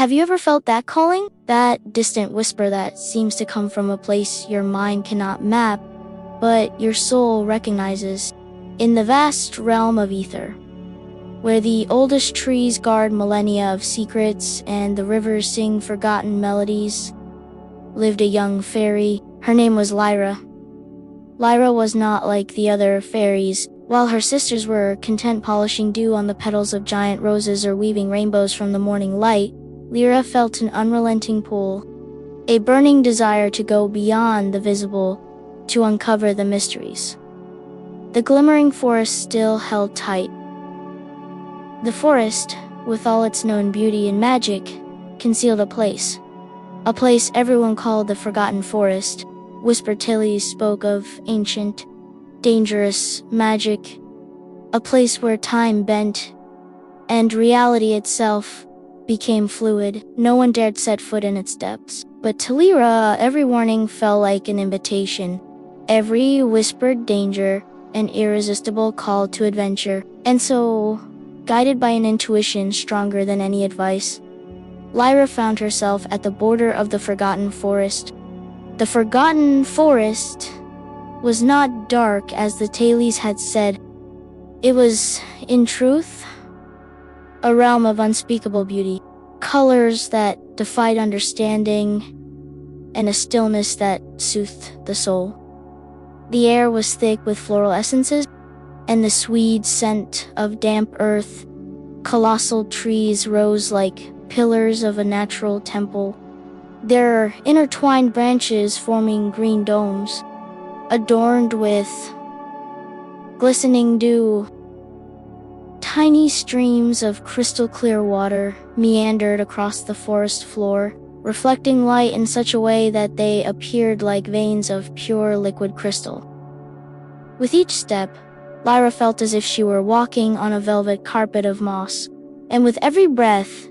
Have you ever felt that calling? That distant whisper that seems to come from a place your mind cannot map, but your soul recognizes. In the vast realm of ether, where the oldest trees guard millennia of secrets and the rivers sing forgotten melodies, lived a young fairy. Her name was Lyra. Lyra was not like the other fairies. While her sisters were content polishing dew on the petals of giant roses or weaving rainbows from the morning light, Lyra felt an unrelenting pull, a burning desire to go beyond the visible, to uncover the mysteries. The glimmering forest still held tight. The forest, with all its known beauty and magic, concealed a place everyone called the Forgotten Forest. Whispered tales spoke of ancient, dangerous magic, a place where time bent, and reality itself became fluid. No one dared set foot in its depths. But to Lyra, every warning felt like an invitation, every whispered danger an irresistible call to adventure. And so, guided by an intuition stronger than any advice, Lyra found herself at the border of the Forgotten Forest. The Forgotten Forest was not dark as the tales had said. It was, in truth, a realm of unspeakable beauty, colors that defied understanding, and a stillness that soothed the soul. The air was thick with floral essences, and the sweet scent of damp earth. Colossal trees rose like pillars of a natural temple, their intertwined branches forming green domes, adorned with glistening dew. Tiny streams of crystal-clear water meandered across the forest floor, reflecting light in such a way that they appeared like veins of pure liquid crystal. With each step, Lyra felt as if she were walking on a velvet carpet of moss, and with every breath,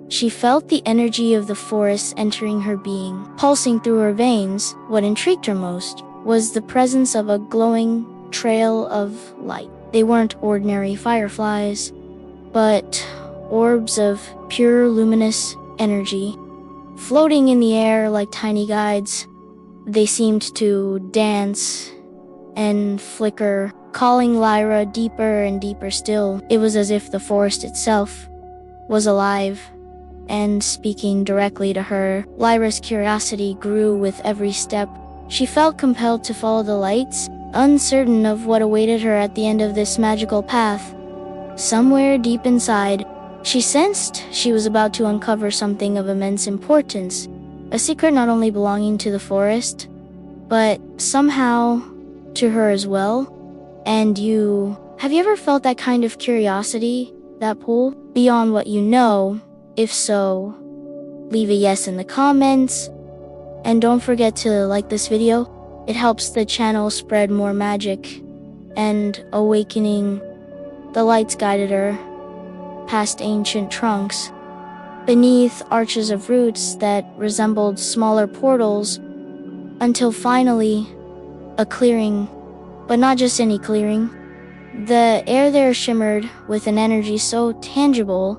she felt the energy of the forest entering her being, pulsing through her veins. What intrigued her most was the presence of a glowing trail of light. They weren't ordinary fireflies, but orbs of pure luminous energy, floating in the air like tiny guides. They seemed to dance and flicker, calling Lyra deeper and deeper still. It was as if the forest itself was alive and speaking directly to her. Lyra's curiosity grew with every step. She felt compelled to follow the lights, uncertain of what awaited her at the end of this magical path. Somewhere deep inside, she sensed she was about to uncover something of immense importance, a secret not only belonging to the forest, but somehow to her as well. And have you ever felt that kind of curiosity, that pull, beyond what you know? If so, leave a yes in the comments, and don't forget to like this video. It helps the channel spread more magic and awakening. The lights guided her past ancient trunks, beneath arches of roots that resembled smaller portals, until finally, a clearing. But not just any clearing. The air there shimmered with an energy so tangible,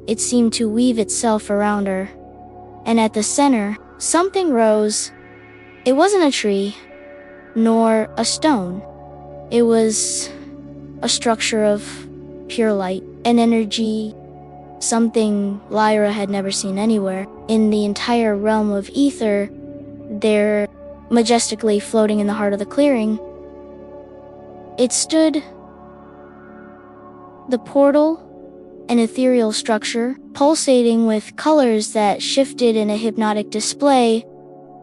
it seemed to weave itself around her. And at the center, something rose. It wasn't a tree, nor a stone. It was a structure of pure light, an energy, something Lyra had never seen anywhere. In the entire realm of ether, there, majestically floating in the heart of the clearing, it stood. The portal, an ethereal structure, pulsating with colors that shifted in a hypnotic display,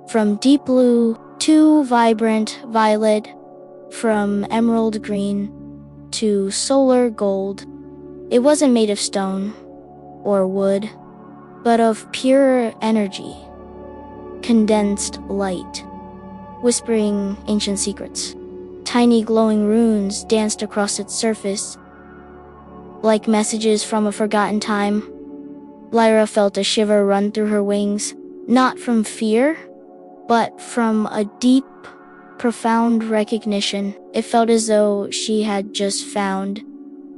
from deep blue to vibrant violet, from emerald green to solar gold. It wasn't made of stone or wood, but of pure energy, condensed light, whispering ancient secrets. Tiny glowing runes danced across its surface, like messages from a forgotten time. Lyra felt a shiver run through her wings, not from fear, but from a deep, profound recognition. It felt as though she had just found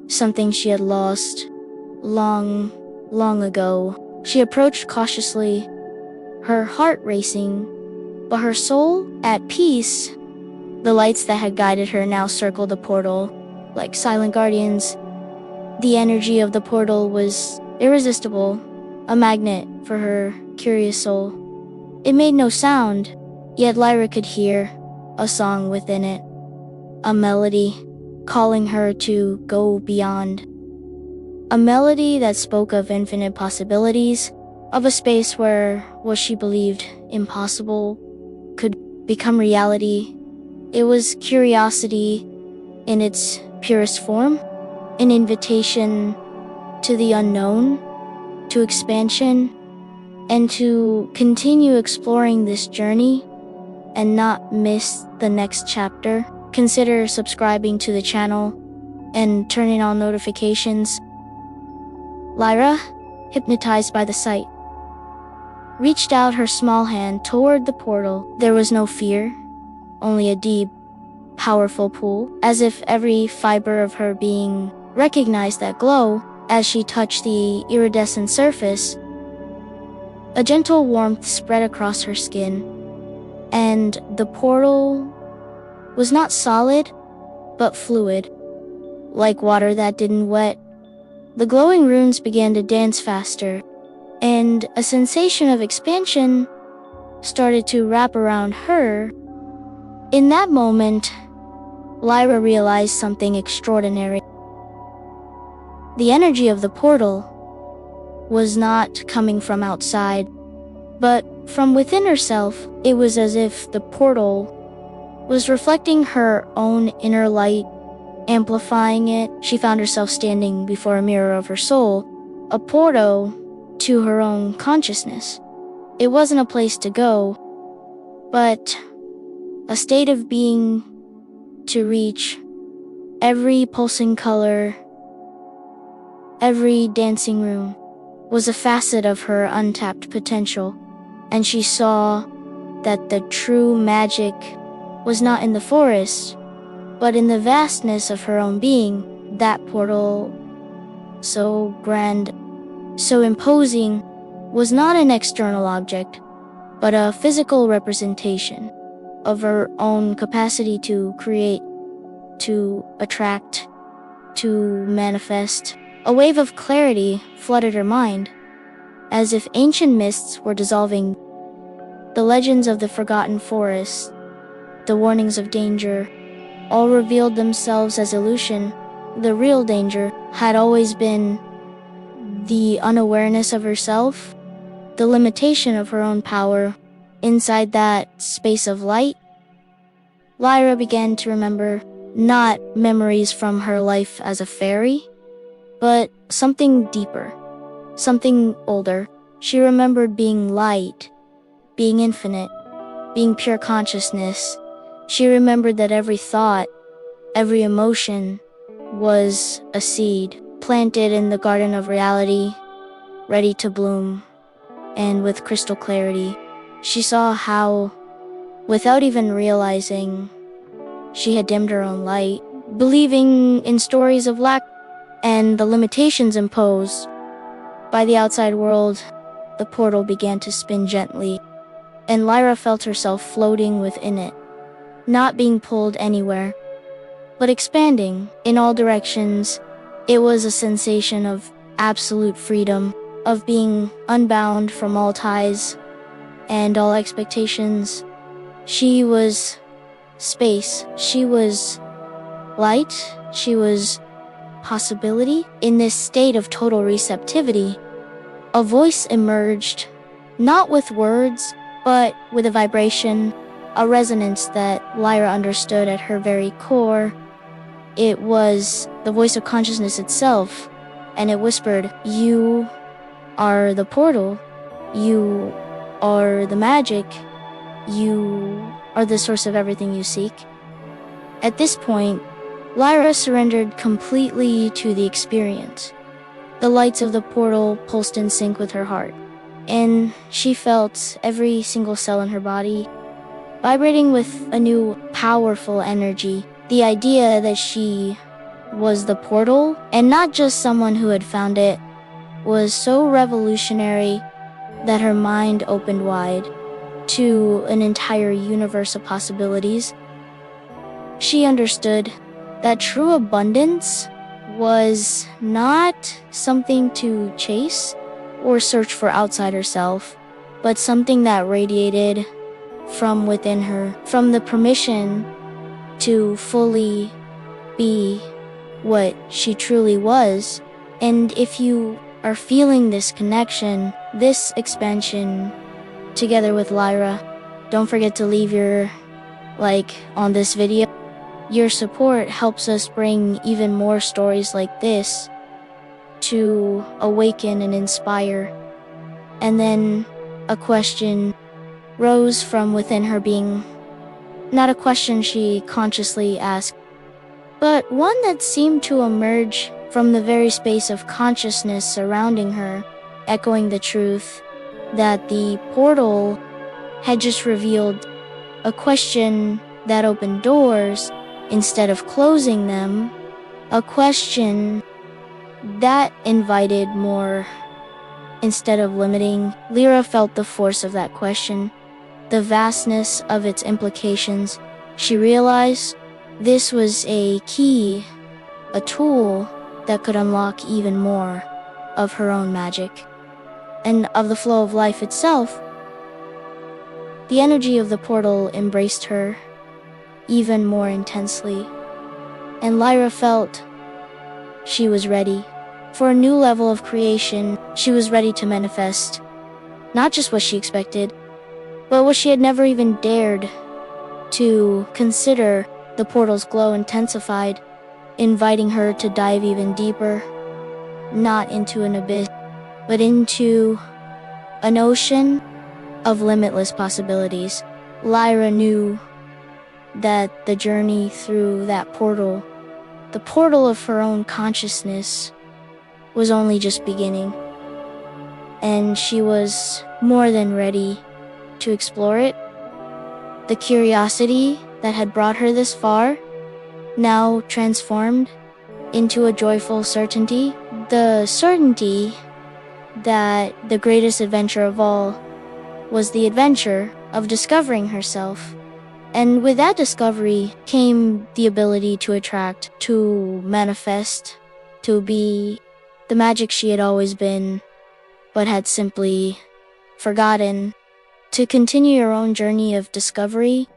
something she had lost long, long ago. She approached cautiously, her heart racing, but her soul at peace. The lights that had guided her now circled the portal, like silent guardians. The energy of the portal was irresistible, a magnet for her curious soul. It made no sound, yet Lyra could hear a song within it, a melody calling her to go beyond. A melody that spoke of infinite possibilities, of a space where what she believed impossible could become reality. It was curiosity in its purest form, an invitation to the unknown, to expansion, and to continue exploring this journey and not miss the next chapter. Consider subscribing to the channel and turning on notifications. Lyra, hypnotized by the sight, reached out her small hand toward the portal. There was no fear, only a deep, powerful pull, as if every fiber of her being recognized that glow. As she touched the iridescent surface, a gentle warmth spread across her skin, and the portal was not solid, but fluid, like water that didn't wet. The glowing runes began to dance faster, and a sensation of expansion started to wrap around her. In that moment, Lyra realized something extraordinary. The energy of the portal was not coming from outside, but from within herself. It was as if the portal was reflecting her own inner light, amplifying it. She found herself standing before a mirror of her soul, a portal to her own consciousness. It wasn't a place to go, but a state of being to reach. Every pulsing color, every dancing room was a facet of her untapped potential, and she saw that the true magic was not in the forest, but in the vastness of her own being. That portal, so grand, so imposing, was not an external object, but a physical representation of her own capacity to create, to attract, to manifest. A wave of clarity flooded her mind, as if ancient mists were dissolving. The legends of the forgotten forest, the warnings of danger, all revealed themselves as illusion. The real danger had always been the unawareness of herself, the limitation of her own power. Inside that space of light, Lyra began to remember not memories from her life as a fairy, but something deeper, something older. She remembered being light, being infinite, being pure consciousness. She remembered that every thought, every emotion was a seed planted in the garden of reality, ready to bloom. And with crystal clarity, she saw how, without even realizing, she had dimmed her own light, believing in stories of lack and the limitations imposed by the outside world. The portal began to spin gently, and Lyra felt herself floating within it, not being pulled anywhere, but expanding in all directions. It was a sensation of absolute freedom, of being unbound from all ties and all expectations. She was space, she was light, she was possibility. In this state of total receptivity, a voice emerged, not with words, but with a vibration, a resonance that Lyra understood at her very core. It was the voice of consciousness itself, and it whispered, "You are the portal. You are the magic. You are the source of everything you seek." At this point, Lyra surrendered completely to the experience. The lights of the portal pulsed in sync with her heart, and she felt every single cell in her body vibrating with a new, powerful energy. The idea that she was the portal, and not just someone who had found it, was so revolutionary that her mind opened wide to an entire universe of possibilities. She understood that true abundance was not something to chase or search for outside herself, but something that radiated from within her, from the permission to fully be what she truly was. And if you are feeling this connection, this expansion together with Lyra, don't forget to leave your like on this video. Your support helps us bring even more stories like this to awaken and inspire. And then a question rose from within her being, not a question she consciously asked, but one that seemed to emerge from the very space of consciousness surrounding her, echoing the truth that the portal had just revealed, a question that opened doors instead of closing them, a question that invited more instead of limiting. Lyra felt the force of that question, the vastness of its implications. She realized this was a key, a tool that could unlock even more of her own magic and of the flow of life itself. The energy of the portal embraced her even more intensely, and Lyra felt she was ready for a new level of creation. She was ready to manifest not just what she expected, but what she had never even dared to consider. The portal's glow intensified, inviting her to dive even deeper, not into an abyss, but into an ocean of limitless possibilities. Lyra knew that the journey through that portal, the portal of her own consciousness, was only just beginning, and she was more than ready to explore it. The curiosity that had brought her this far, now transformed into a joyful certainty, the certainty that the greatest adventure of all was the adventure of discovering herself. And with that discovery came the ability to attract, to manifest, to be the magic she had always been, but had simply forgotten. To continue your own journey of discovery,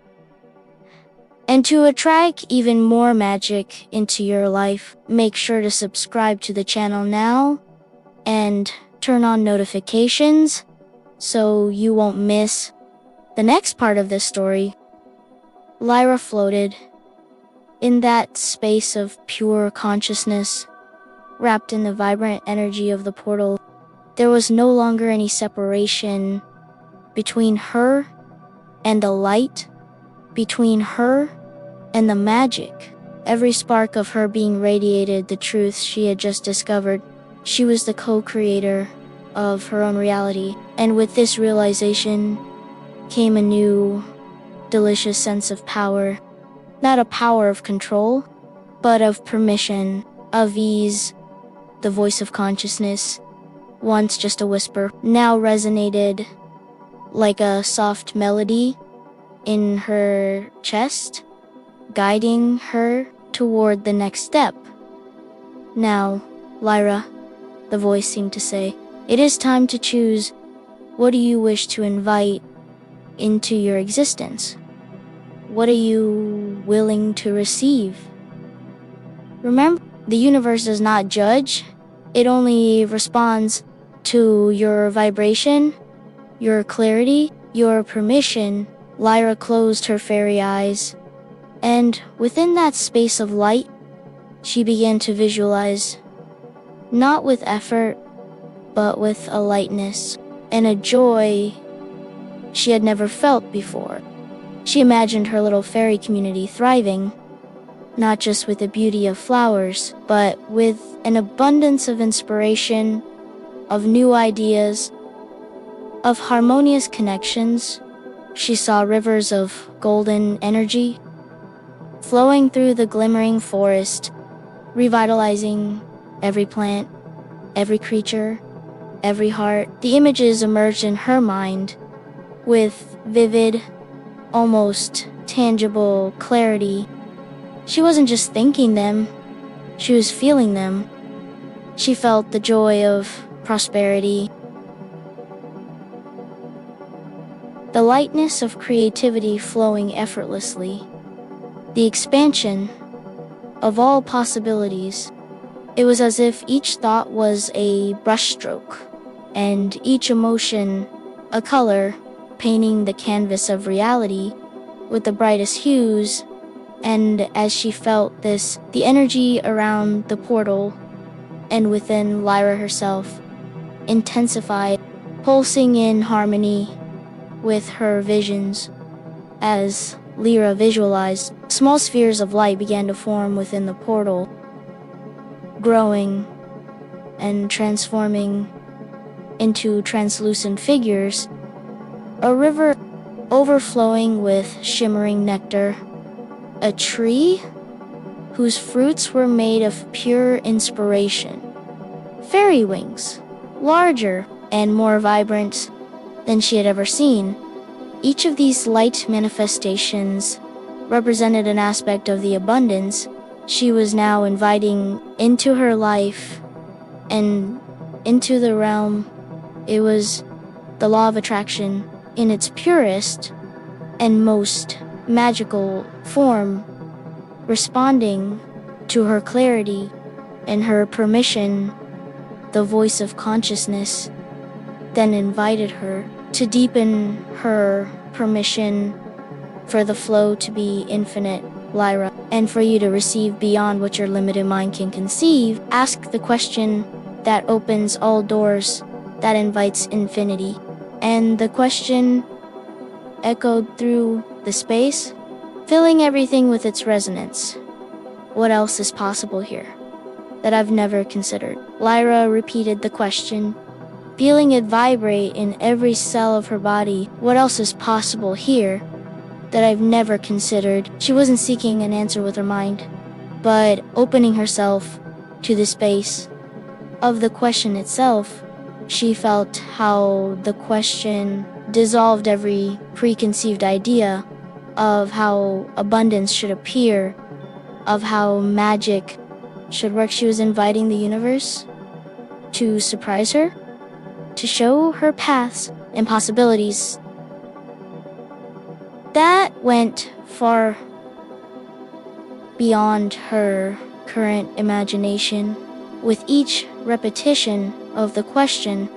and to attract even more magic into your life, make sure to subscribe to the channel now and turn on notifications so you won't miss the next part of this story. Lyra floated in that space of pure consciousness, wrapped in the vibrant energy of the portal. There was no longer any separation between her and the light, between her and the magic. Every spark of her being radiated the truth she had just discovered. She was the co-creator of her own reality, and with this realization came a new, delicious sense of power. Not a power of control, but of permission, of ease. The voice of consciousness, once just a whisper, now resonated like a soft melody in her chest, guiding her toward the next step. Now, Lyra, the voice seemed to say, it is time to choose. What do you wish to invite into your existence? What are you willing to receive? Remember, the universe does not judge. It only responds to your vibration, your clarity, your permission. Lyra closed her fairy eyes, and within that space of light, she began to visualize, not with effort, but with a lightness and a joy she had never felt before. She imagined her little fairy community thriving, not just with the beauty of flowers, but with an abundance of inspiration, of new ideas, of harmonious connections. She saw rivers of golden energy flowing through the glimmering forest, revitalizing every plant, every creature, every heart. The images emerged in her mind with vivid, almost tangible clarity. She wasn't just thinking them, she was feeling them. She felt the joy of prosperity, the lightness of creativity flowing effortlessly, the expansion of all possibilities. It was as if each thought was a brushstroke, and each emotion a color, painting the canvas of reality with the brightest hues. And as she felt this, the energy around the portal and within Lyra herself intensified, pulsing in harmony with her visions. As Lyra visualized, small spheres of light began to form within the portal, growing and transforming into translucent figures, a river overflowing with shimmering nectar, a tree whose fruits were made of pure inspiration, fairy wings, larger and more vibrant than she had ever seen. Each of these light manifestations represented an aspect of the abundance she was now inviting into her life and into the realm. It was the law of attraction in its purest and most magical form, responding to her clarity and her permission. The voice of consciousness then invited her to deepen her permission for the flow to be infinite, Lyra, and for you to receive beyond what your limited mind can conceive. Ask the question that opens all doors, that invites infinity. And the question echoed through the space, filling everything with its resonance. What else is possible here that I've never considered? Lyra repeated the question, feeling it vibrate in every cell of her body. What else is possible here that I've never considered? She wasn't seeking an answer with her mind, but opening herself to the space of the question itself. She felt how the question dissolved every preconceived idea of how abundance should appear, of how magic should work. She was inviting the universe to surprise her, to show her paths and possibilities that went far beyond her current imagination. With each repetition of the question,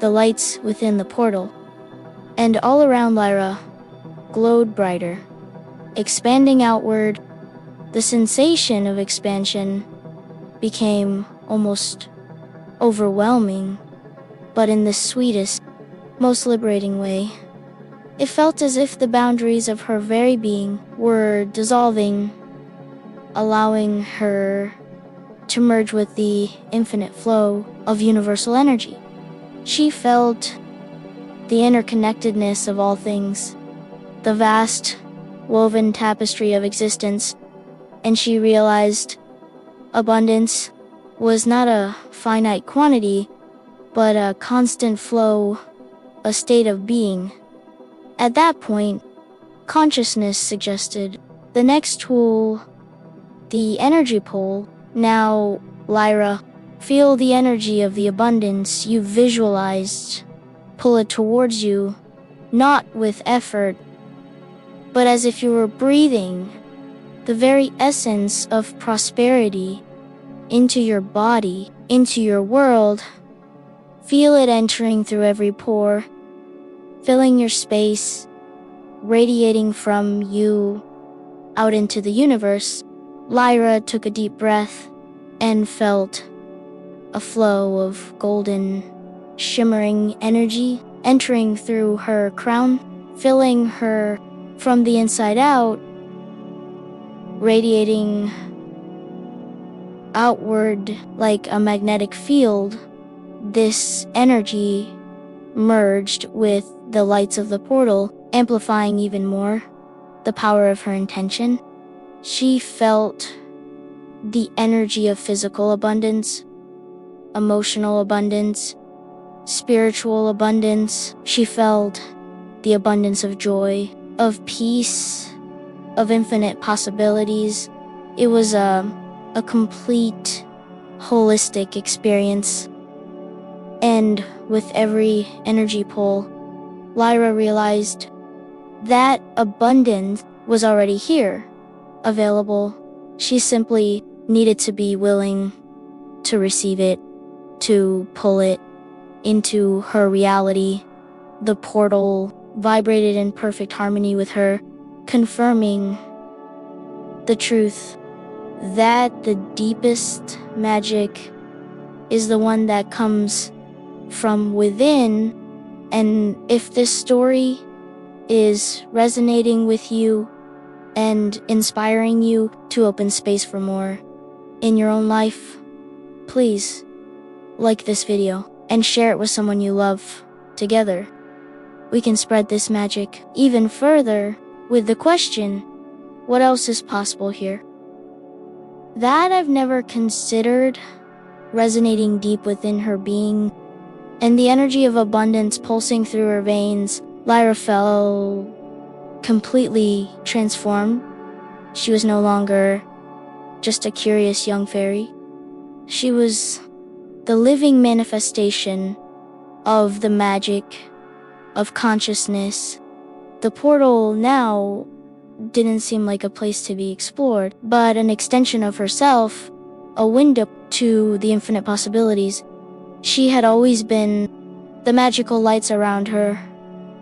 the lights within the portal and all around Lyra glowed brighter, expanding outward. The sensation of expansion became almost overwhelming, but in the sweetest, most liberating way. It felt as if the boundaries of her very being were dissolving, allowing her to merge with the infinite flow of universal energy. She felt the interconnectedness of all things, the vast, woven tapestry of existence, and she realized abundance was not a finite quantity, but a constant flow, a state of being. At that point, consciousness suggested the next tool, the energy pole. Now, Lyra, feel the energy of the abundance you visualized. Pull it towards you, not with effort, but as if you were breathing the very essence of prosperity into your body, into your world. Feel it entering through every pore, filling your space, radiating from you out into the universe. Lyra took a deep breath and felt a flow of golden, shimmering energy entering through her crown, filling her from the inside out, radiating outward like a magnetic field. This energy merged with the lights of the portal, amplifying even more the power of her intention. She felt the energy of physical abundance, emotional abundance, spiritual abundance. She felt the abundance of joy, of peace, of infinite possibilities. It was a complete, holistic experience. And with every energy pull, Lyra realized that abundance was already here, available. She simply needed to be willing to receive it, to pull it into her reality. The portal vibrated in perfect harmony with her, confirming the truth that the deepest magic is the one that comes from within. And if this story is resonating with you and inspiring you to open space for more in your own life, please like this video and share it with someone you love. Together, we can spread this magic even further with the question, what else is possible here? That I've never considered resonating deep within her being, and the energy of abundance pulsing through her veins. Lyra felt completely transformed. She was no longer just a curious young fairy. She was the living manifestation of the magic of consciousness. The portal now didn't seem like a place to be explored, but an extension of herself, a window to the infinite possibilities. She had always been. The magical lights around her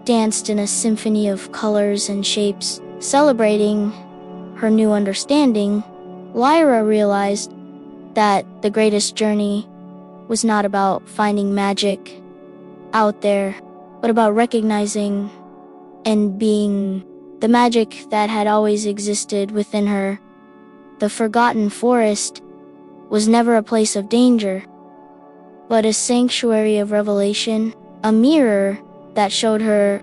danced in a symphony of colors and shapes. Celebrating her new understanding, Lyra realized that the greatest journey was not about finding magic out there, but about recognizing and being the magic that had always existed within her. The forgotten forest was never a place of danger, but a sanctuary of revelation, a mirror that showed her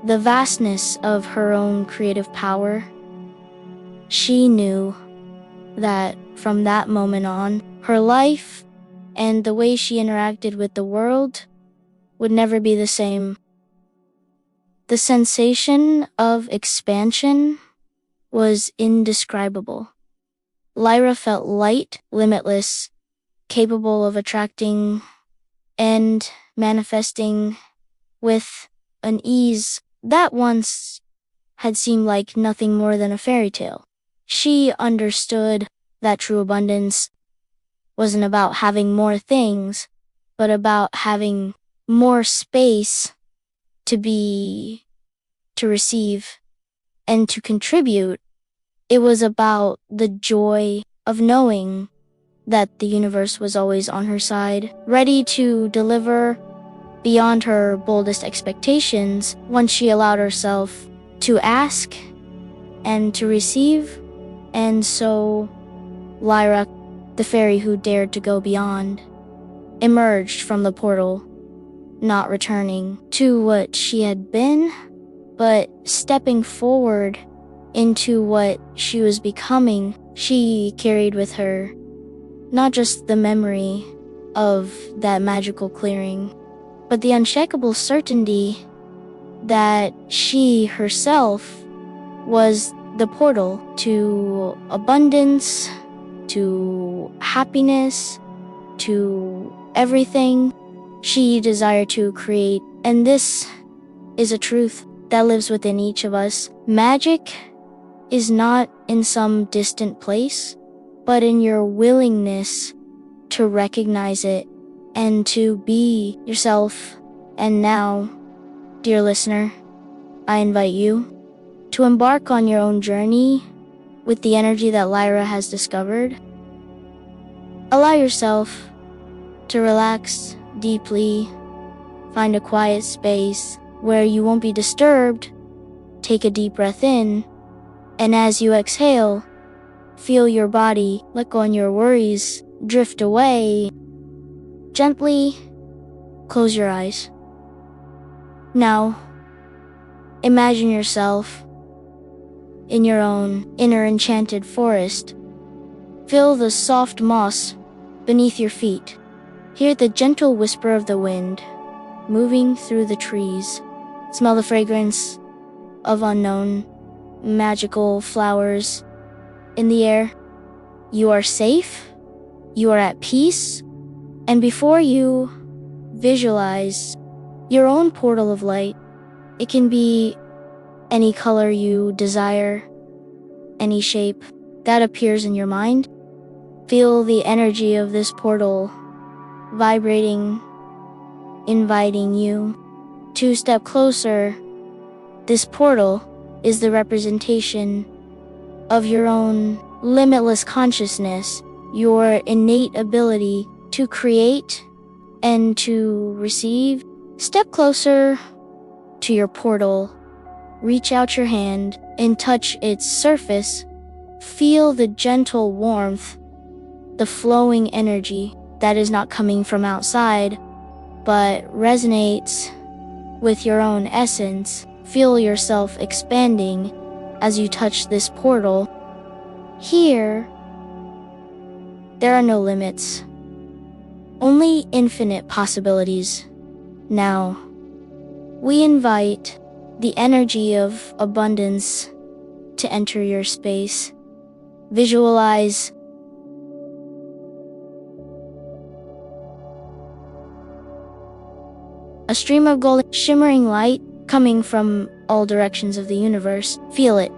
the vastness of her own creative power. She knew that from that moment on, her life and the way she interacted with the world would never be the same. The sensation of expansion was indescribable. Lyra felt light, limitless, capable of attracting and manifesting with an ease that once had seemed like nothing more than a fairy tale. She understood that true abundance wasn't about having more things, but about having more space to be, to receive, and to contribute. It was about the joy of knowing that the universe was always on her side, ready to deliver beyond her boldest expectations once she allowed herself to ask and to receive. And so Lyra, the fairy who dared to go beyond, emerged from the portal, not returning to what she had been, but stepping forward into what she was becoming. She carried with her not just the memory of that magical clearing, but the unshakable certainty that she herself was the portal to abundance, to happiness, to everything she desired to create. And this is a truth that lives within each of us. Magic is not in some distant place, but in your willingness to recognize it and to be yourself. And now, dear listener, I invite you to embark on your own journey with the energy that Lyra has discovered. Allow yourself to relax deeply, find a quiet space where you won't be disturbed. Take a deep breath in, and as you exhale, feel your body let go on your worries, drift away. Gently close your eyes. Now, imagine yourself in your own inner enchanted forest. Feel the soft moss beneath your feet. Hear the gentle whisper of the wind. moving through the trees. Smell the fragrance of unknown, magical flowers in the air. You are safe, you are at peace, and before you visualize your own portal of light. It can be any color you desire, any shape that appears in your mind. Feel the energy of this portal vibrating, inviting you to step closer. This portal is the representation of your own limitless consciousness, your innate ability to create and to receive. Step closer to your portal. Reach out your hand and touch its surface. Feel the gentle warmth, the flowing energy that is not coming from outside, but resonates with your own essence. Feel yourself expanding as you touch this portal. Here, there are no limits, only infinite possibilities. Now, we invite the energy of abundance to enter your space. Visualize a stream of golden, shimmering light coming from all directions of the universe. Feel it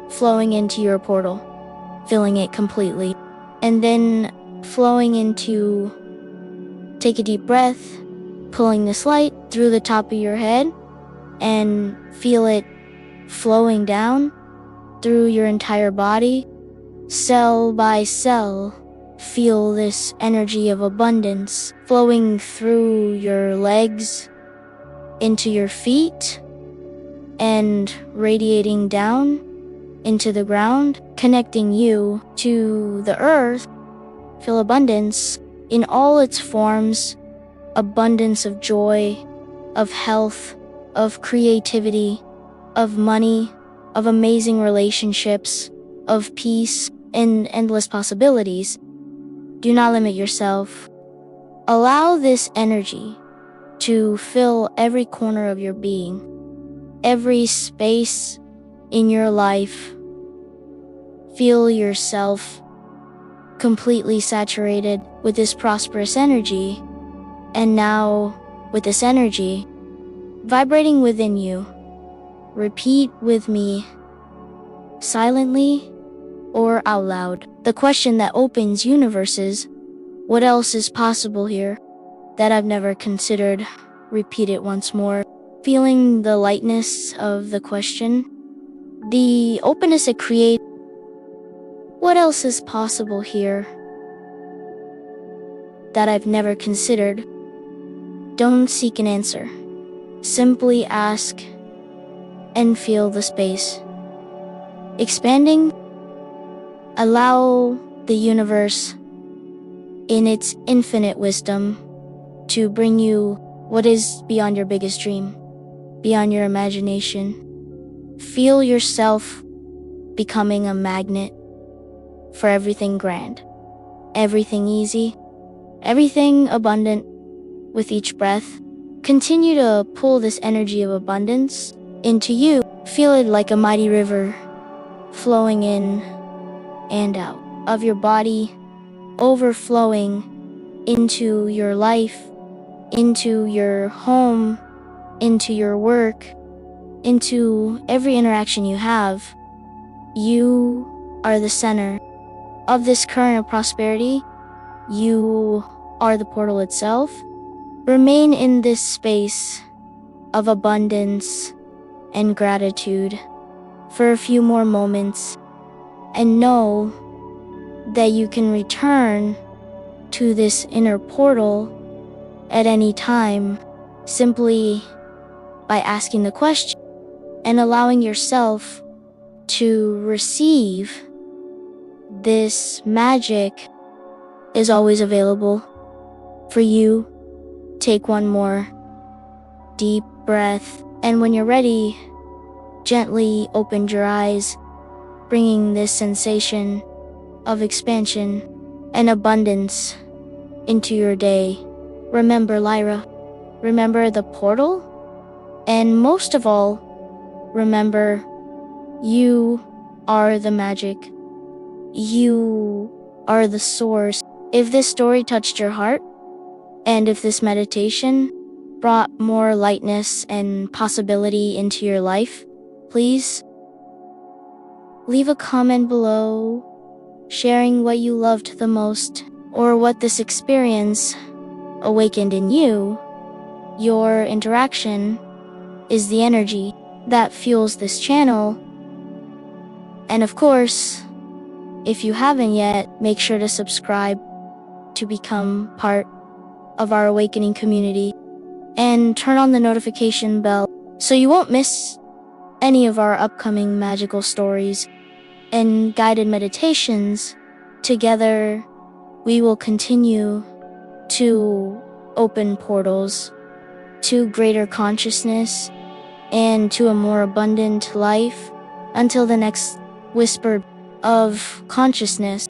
flowing into your portal, filling it completely, and then flowing into. Take a deep breath, pulling this light through the top of your head, and feel it flowing down through your entire body, cell by cell. Feel this energy of abundance flowing through your legs, into your feet, and radiating down into the ground, connecting you to the earth. Feel abundance in all its forms, abundance of joy, of health, of creativity, of money, of amazing relationships, of peace, and endless possibilities. Do not limit yourself. Allow this energy to fill every corner of your being, every space in your life. Feel yourself completely saturated with this prosperous energy. And now, with this energy vibrating within you, repeat with me, silently or out loud, the question that opens universes. What else is possible here that I've never considered? Repeat it once more, feeling the lightness of the question, the openness it creates. What else is possible here that I've never considered? Don't seek an answer. Simply ask and feel the space expanding. Allow the universe, in its infinite wisdom, to bring you what is beyond your biggest dream, beyond your imagination. Feel yourself becoming a magnet for everything grand, everything easy, everything abundant. With each breath, continue to pull this energy of abundance into you. Feel it like a mighty river flowing in and out of your body, overflowing into your life, into your home, into your work, into every interaction you have. You are the center of this current of prosperity. You are the portal itself. Remain in this space of abundance and gratitude for a few more moments, and know that you can return to this inner portal at any time, simply by asking the question and allowing yourself to receive. This magic is always available for you. Take one more deep breath, and when you're ready, gently open your eyes, bringing this sensation of expansion and abundance into your day. Remember, Lyra, remember the portal, and most of all, remember you are the magic. You are the source. If this story touched your heart, and if this meditation brought more lightness and possibility into your life, please leave a comment below sharing what you loved the most or what this experience awakened in you. Your interaction is the energy that fuels this channel. And of course, if you haven't yet, make sure to subscribe to become part of our awakening community and turn on the notification bell so you won't miss any of our upcoming magical stories and guided meditations. Together, we will continue to open portals to greater consciousness and to a more abundant life until the next whisper of consciousness.